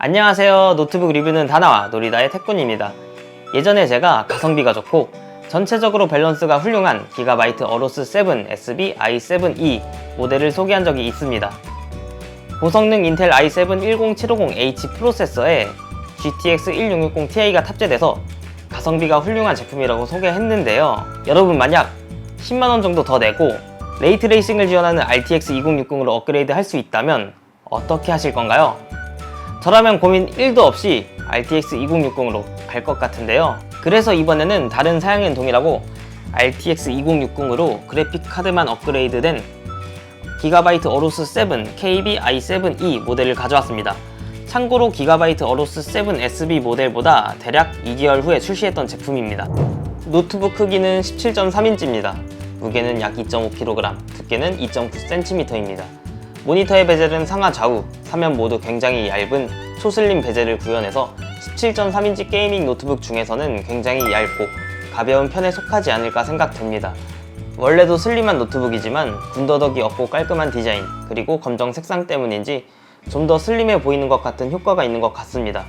안녕하세요. 노트북 리뷰는 다나와 노리다의 태꾼입니다. 예전에 제가 가성비가 좋고 전체적으로 밸런스가 훌륭한 기가바이트 어로스 7 SB i7E 모델을 소개한 적이 있습니다. 고성능 인텔 i7 10750H 프로세서에 GTX 1660ti가 탑재돼서 가성비가 훌륭한 제품이라고 소개했는데요. 여러분 만약 10만원 정도 더 내고 레이트레이싱을 지원하는 RTX 2060으로 업그레이드 할 수 있다면 어떻게 하실 건가요? 저라면 고민 1도 없이 RTX 2060으로 갈 것 같은데요. 그래서 이번에는 다른 사양은 동일하고 RTX 2060으로 그래픽 카드만 업그레이드된 기가바이트 어로스 7 KB i7E 모델을 가져왔습니다. 참고로 기가바이트 어로스 7 SB 모델보다 대략 2개월 후에 출시했던 제품입니다. 노트북 크기는 17.3인치입니다. 무게는 약 2.5kg, 두께는 2.9cm입니다. 모니터의 베젤은 상하 좌우, 사면 모두 굉장히 얇은 초슬림 베젤을 구현해서 17.3인치 게이밍 노트북 중에서는 굉장히 얇고 가벼운 편에 속하지 않을까 생각됩니다. 원래도 슬림한 노트북이지만 군더더기 없고 깔끔한 디자인, 그리고 검정 색상 때문인지 좀 더 슬림해 보이는 것 같은 효과가 있는 것 같습니다.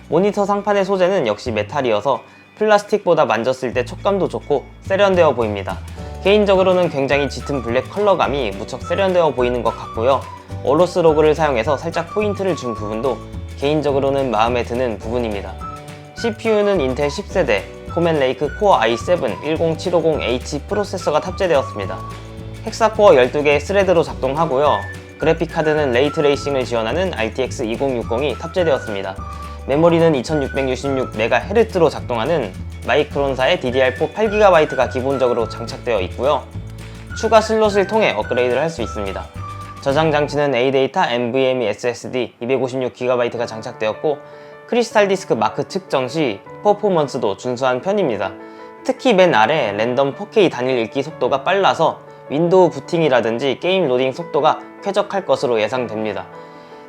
모니터 상판의 소재는 역시 메탈이어서 플라스틱보다 만졌을 때 촉감도 좋고 세련되어 보입니다. 개인적으로는 굉장히 짙은 블랙 컬러감이 무척 세련되어 보이는 것 같고요. 어로스 로고를 사용해서 살짝 포인트를 준 부분도 개인적으로는 마음에 드는 부분입니다. CPU는 인텔 10세대 코멘 레이크 코어 i7 10750H 프로세서가 탑재되었습니다. 헥사코어 12개의 스레드로 작동하고요. 그래픽카드는 레이트레이싱을 지원하는 RTX 2060이 탑재되었습니다. 메모리는 2666MHz로 작동하는 마이크론사의 DDR4 8GB가 기본적으로 장착되어 있고요. 추가 슬롯을 통해 업그레이드를 할 수 있습니다. 저장 장치는 ADATA NVMe SSD 256GB가 장착되었고 크리스탈 디스크 마크 측정 시 퍼포먼스도 준수한 편입니다. 특히 맨 아래 랜덤 4K 단일 읽기 속도가 빨라서 윈도우 부팅이라든지 게임 로딩 속도가 쾌적할 것으로 예상됩니다.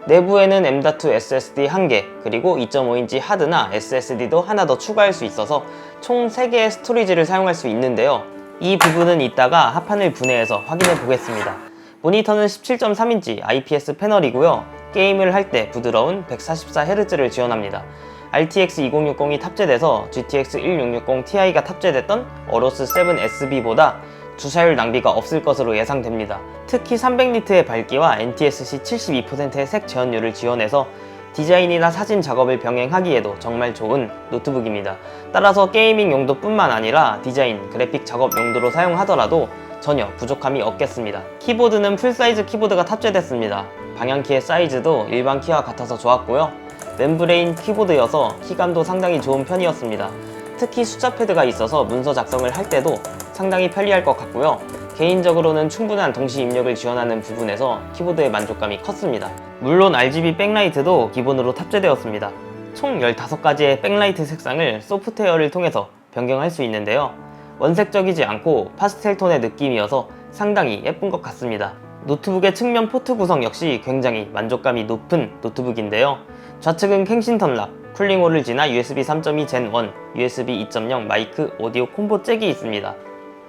내부에는 M.2 SSD 1개, 그리고 2.5인치 하드나 SSD도 하나 더 추가할 수 있어서 총 3개의 스토리지를 사용할 수 있는데요. 이 부분은 이따가 합판을 분해해서 확인해 보겠습니다. 모니터는 17.3인치 IPS 패널이고요. 게임을 할 때 부드러운 144Hz를 지원합니다. RTX 2060이 탑재돼서 GTX 1660ti가 탑재됐던 어로스 7 SB보다 주사율 낭비가 없을 것으로 예상됩니다. 특히 300니트의 밝기와 NTSC 72%의 색 제어율을 지원해서 디자인이나 사진 작업을 병행하기에도 정말 좋은 노트북입니다. 따라서 게이밍 용도뿐만 아니라 디자인, 그래픽 작업 용도로 사용하더라도 전혀 부족함이 없겠습니다. 키보드는 풀사이즈 키보드가 탑재됐습니다. 방향키의 사이즈도 일반 키와 같아서 좋았고요. 멤브레인 키보드여서 키감도 상당히 좋은 편이었습니다. 특히 숫자 패드가 있어서 문서 작성을 할 때도 상당히 편리할 것 같고요. 개인적으로는 충분한 동시 입력을 지원하는 부분에서 키보드의 만족감이 컸습니다. 물론 RGB 백라이트도 기본으로 탑재되었습니다. 총 15가지의 백라이트 색상을 소프트웨어를 통해서 변경할 수 있는데요. 원색적이지 않고 파스텔 톤의 느낌이어서 상당히 예쁜 것 같습니다. 노트북의 측면 포트 구성 역시 굉장히 만족감이 높은 노트북인데요. 좌측은 갱신 턴락, 쿨링홀을 지나 USB 3.2 Gen 1, USB 2.0 마이크 오디오 콤보 잭이 있습니다.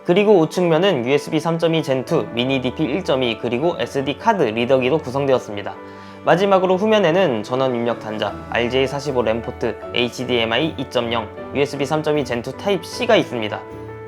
그리고 우측면은 USB 3.2 Gen 2, 미니 DP 1.2 그리고 SD 카드 리더기로 구성되었습니다. 마지막으로 후면에는 전원 입력 단자, RJ45 램 포트, HDMI 2.0, USB 3.2 Gen 2 타입C가 있습니다.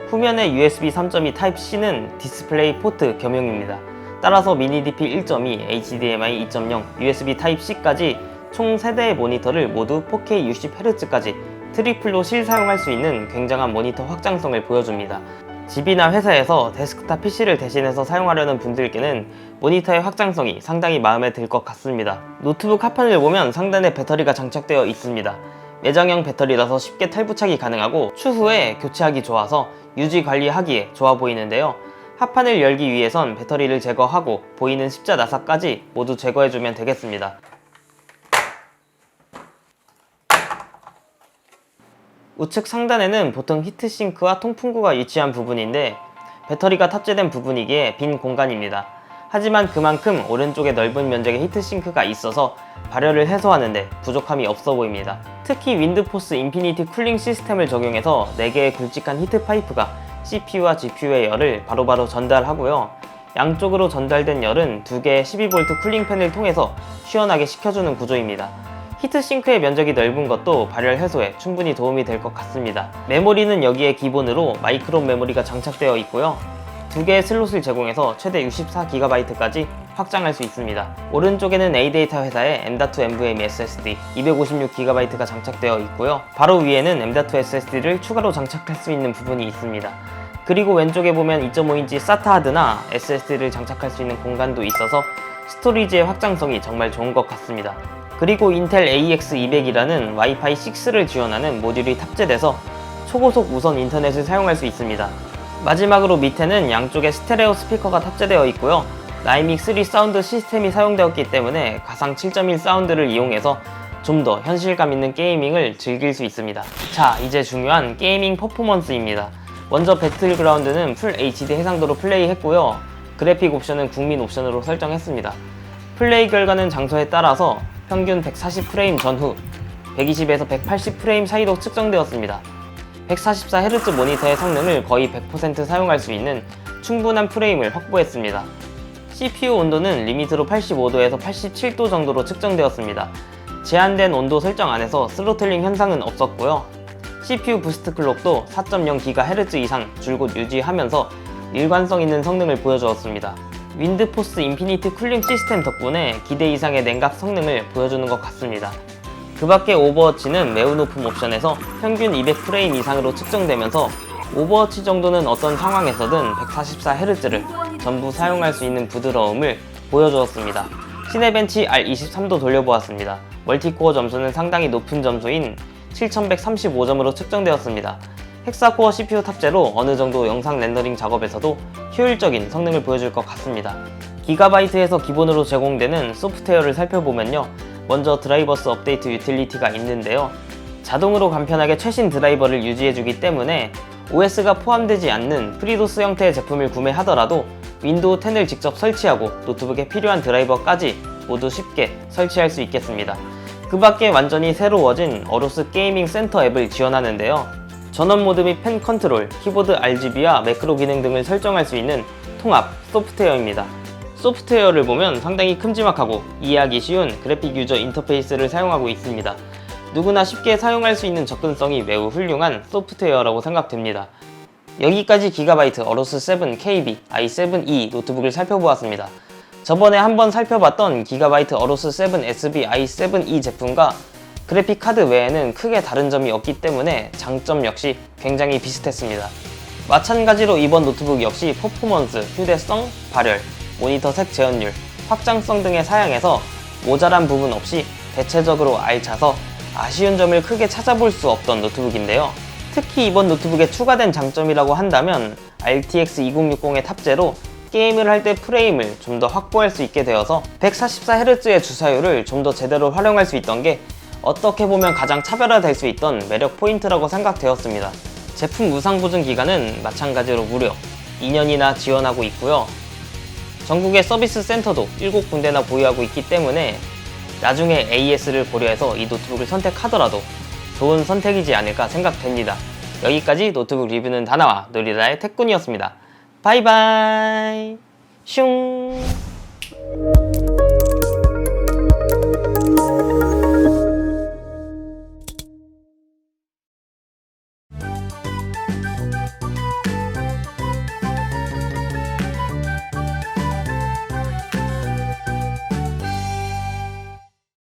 후면의 USB 3.2 타입C는 디스플레이 포트 겸용입니다. 따라서 미니 DP 1.2, HDMI 2.0, USB 타입C까지 총 3대의 모니터를 모두 4K 60Hz까지 트리플로 실사용할 수 있는 굉장한 모니터 확장성을 보여줍니다. 집이나 회사에서 데스크탑 PC를 대신해서 사용하려는 분들께는 모니터의 확장성이 상당히 마음에 들 것 같습니다. 노트북 하판을 보면 상단에 배터리가 장착되어 있습니다. 매장형 배터리라서 쉽게 탈부착이 가능하고 추후에 교체하기 좋아서 유지 관리하기에 좋아 보이는데요. 하판을 열기 위해선 배터리를 제거하고 보이는 십자 나사까지 모두 제거해주면 되겠습니다. 우측 상단에는 보통 히트싱크와 통풍구가 위치한 부분인데 배터리가 탑재된 부분이기에 빈 공간입니다. 하지만 그만큼 오른쪽에 넓은 면적의 히트싱크가 있어서 발열을 해소하는데 부족함이 없어 보입니다. 특히 윈드포스 인피니티 쿨링 시스템을 적용해서 4개의 굵직한 히트 파이프가 CPU와 GPU의 열을 바로바로 전달하고요. 양쪽으로 전달된 열은 2개의 12V 쿨링팬을 통해서 시원하게 식혀주는 구조입니다. 히트싱크의 면적이 넓은 것도 발열 해소에 충분히 도움이 될 것 같습니다. 메모리는 여기에 기본으로 마이크론 메모리가 장착되어 있고요. 두 개의 슬롯을 제공해서 최대 64GB까지 확장할 수 있습니다. 오른쪽에는 ADATA 회사의 M.2 NVMe SSD 256GB가 장착되어 있고요. 바로 위에는 M.2 SSD를 추가로 장착할 수 있는 부분이 있습니다. 그리고 왼쪽에 보면 2.5인치 SATA 하드나 SSD를 장착할 수 있는 공간도 있어서 스토리지의 확장성이 정말 좋은 것 같습니다. 그리고 인텔 AX200이라는 와이파이 6를 지원하는 모듈이 탑재돼서 초고속 무선 인터넷을 사용할 수 있습니다. 마지막으로 밑에는 양쪽에 스테레오 스피커가 탑재되어 있고요. 나이믹 3 사운드 시스템이 사용되었기 때문에 가상 7.1 사운드를 이용해서 좀 더 현실감 있는 게이밍을 즐길 수 있습니다. 자, 이제 중요한 게이밍 퍼포먼스입니다. 먼저 배틀그라운드는 풀 HD 해상도로 플레이했고요. 그래픽 옵션은 국민 옵션으로 설정했습니다. 플레이 결과는 장소에 따라서 평균 140프레임 전후, 120에서 180프레임 사이로 측정되었습니다. 144Hz 모니터의 성능을 거의 100% 사용할 수 있는 충분한 프레임을 확보했습니다. CPU 온도는 리미트로 85도에서 87도 정도로 측정되었습니다. 제한된 온도 설정 안에서 스로틀링 현상은 없었고요. CPU 부스트 클록도 4.0GHz 이상 줄곧 유지하면서 일관성 있는 성능을 보여주었습니다. 윈드포스 인피니트 쿨링 시스템 덕분에 기대 이상의 냉각 성능을 보여주는 것 같습니다. 그 밖에 오버워치는 매우 높은 옵션에서 평균 200프레임 이상으로 측정되면서 오버워치 정도는 어떤 상황에서든 144Hz를 전부 사용할 수 있는 부드러움을 보여주었습니다. 시네벤치 R23도 돌려보았습니다. 멀티코어 점수는 상당히 높은 점수인 7135점으로 측정되었습니다. 헥사코어 CPU 탑재로 어느 정도 영상 렌더링 작업에서도 효율적인 성능을 보여줄 것 같습니다. 기가바이트에서 기본으로 제공되는 소프트웨어를 살펴보면요. 먼저 드라이버스 업데이트 유틸리티가 있는데요. 자동으로 간편하게 최신 드라이버를 유지해주기 때문에 OS가 포함되지 않는 프리도스 형태의 제품을 구매하더라도 윈도우 10을 직접 설치하고 노트북에 필요한 드라이버까지 모두 쉽게 설치할 수 있겠습니다. 그 밖에 완전히 새로워진 어로스 게이밍 센터 앱을 지원하는데요. 전원 모드 및 펜 컨트롤, 키보드 RGB와 매크로 기능 등을 설정할 수 있는 통합 소프트웨어입니다. 소프트웨어를 보면 상당히 큼지막하고 이해하기 쉬운 그래픽 유저 인터페이스를 사용하고 있습니다. 누구나 쉽게 사용할 수 있는 접근성이 매우 훌륭한 소프트웨어라고 생각됩니다. 여기까지 기가바이트 어로스 7 KB i7E 노트북을 살펴보았습니다. 저번에 한번 살펴봤던 기가바이트 어로스 7 SB i7E 제품과 그래픽 카드 외에는 크게 다른 점이 없기 때문에 장점 역시 굉장히 비슷했습니다. 마찬가지로 이번 노트북 역시 퍼포먼스, 휴대성, 발열, 모니터 색 재현율, 확장성 등의 사양에서 모자란 부분 없이 대체적으로 알차서 아쉬운 점을 크게 찾아볼 수 없던 노트북인데요. 특히 이번 노트북에 추가된 장점이라고 한다면 RTX 2060의 탑재로 게임을 할 때 프레임을 좀 더 확보할 수 있게 되어서 144Hz의 주사율을 좀 더 제대로 활용할 수 있던 게 어떻게 보면 가장 차별화될 수 있던 매력 포인트라고 생각되었습니다. 제품 무상 보증 기간은 마찬가지로 무려 2년이나 지원하고 있고요. 전국의 서비스 센터도 7군데나 보유하고 있기 때문에 나중에 AS를 고려해서 이 노트북을 선택하더라도 좋은 선택이지 않을까 생각됩니다. 여기까지 노트북 리뷰는 다나와 놀이라의 태꾼이었습니다. 바이바이 슝.